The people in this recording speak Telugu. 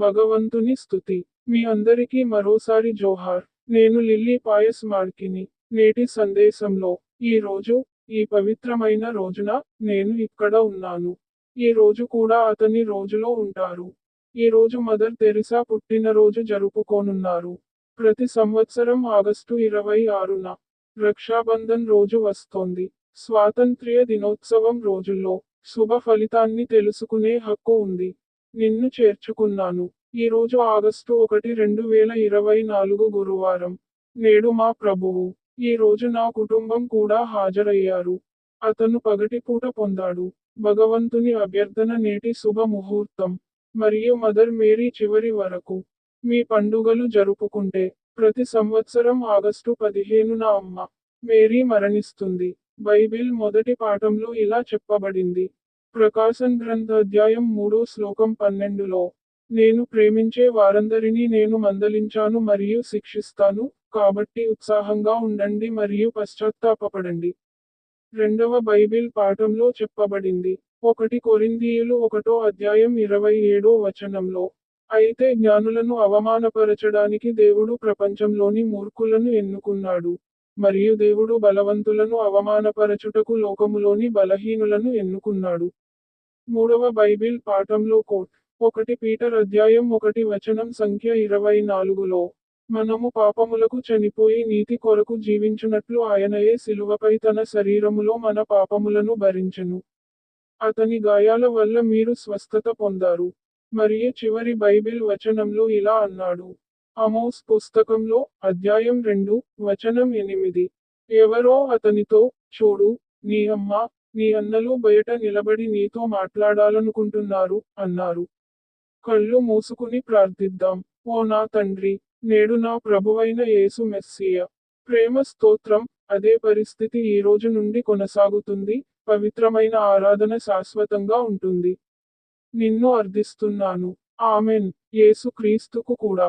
భగవంతుని స్తుతి. మీ అందరికీ మరోసారి జోహార్. నేను లిల్లీ పాయస్ మార్కిని. నేటి సందేశంలో, ఈ రోజు, ఈ పవిత్రమైన రోజున, నేను ఇక్కడ ఉన్నాను. ఈ రోజు కూడా అతని రోజులో ఉంటారు. ఈ రోజు మదర్ తెరిసా పుట్టినరోజు జరుపుకోనున్నారు. ప్రతి సంవత్సరం ఆగస్టు 26న రక్షాబంధన్ రోజు వస్తోంది. స్వాతంత్ర్య దినోత్సవం రోజుల్లో శుభ ఫలితాన్ని తెలుసుకునే హక్కు ఉంది. నిన్ను చేర్చుకున్నాను. ఈ రోజు ఆగస్టు 1, 2024 గురువారం. నేడు మా ప్రభువు. ఈ రోజు నా కుటుంబం కూడా హాజరయ్యారు. అతను పగటిపూట పొందాడు. భగవంతుని అభ్యర్థన నేటి శుభ ముహూర్తం. మరియు మదర్ మేరీ చివరి వరకు మీ పండుగలు జరుపుకుంటే, ప్రతి సంవత్సరం ఆగస్టు 15న అమ్మ మేరీ మరణిస్తుంది. బైబిల్ మొదటి పాఠంలో ఇలా చెప్పబడింది. ప్రకాశం గ్రంథ అధ్యాయం 3 శ్లోకం 12లో, నేను ప్రేమించే వారందరినీ నేను మందలించాను మరియు శిక్షిస్తాను, కాబట్టి ఉత్సాహంగా ఉండండి మరియు పశ్చాత్తాపపడండి. రెండవ బైబిల్ పాఠంలో చెప్పబడింది. 1 కొరింథీయులు 1వ అధ్యాయం 27వ వచనంలో, అయితే జ్ఞానులను అవమానపరచడానికి దేవుడు ప్రపంచంలోని మూర్ఖులను ఎన్నుకున్నాడు, మరియు దేవుడు బలవంతులను అవమానపరచుటకు లోకములోని బలహీనులను ఎన్నుకున్నాడు. మూడవ బైబిల్ పాఠంలో కోట్ 1 పీటర్ అధ్యాయం 1 వచనం సంఖ్య 24లో, మనము పాపములకు చనిపోయి నీతి కొరకు జీవించునట్లు ఆయనయే శిలువపై తన శరీరములో మన పాపములను భరించెను. అతని గాయాల వల్ల మీరు స్వస్థత పొందారు. మరియు చివరి బైబిల్ వచనంలో ఇలా అన్నాడు. ఆమోస్ పుస్తకంలో అధ్యాయం 2 వచనం 8, ఎవరో అతనితో, చూడు, నీ అమ్మ, నీ అన్నలు బయట నిలబడి నీతో మాట్లాడాలనుకుంటున్నారు అన్నారు. కళ్ళు మూసుకుని ప్రార్థిద్దాం. ఓ నా తండ్రి, నేడు నా ప్రభువైన యేసు మెస్సియా ప్రేమ స్తోత్రం. అదే పరిస్థితి ఈ రోజు నుండి కొనసాగుతుంది. పవిత్రమైన ఆరాధన శాశ్వతంగా ఉంటుంది. నిన్ను అర్థిస్తున్నాను. ఆమెన్. యేసు క్రీస్తుకు కూడా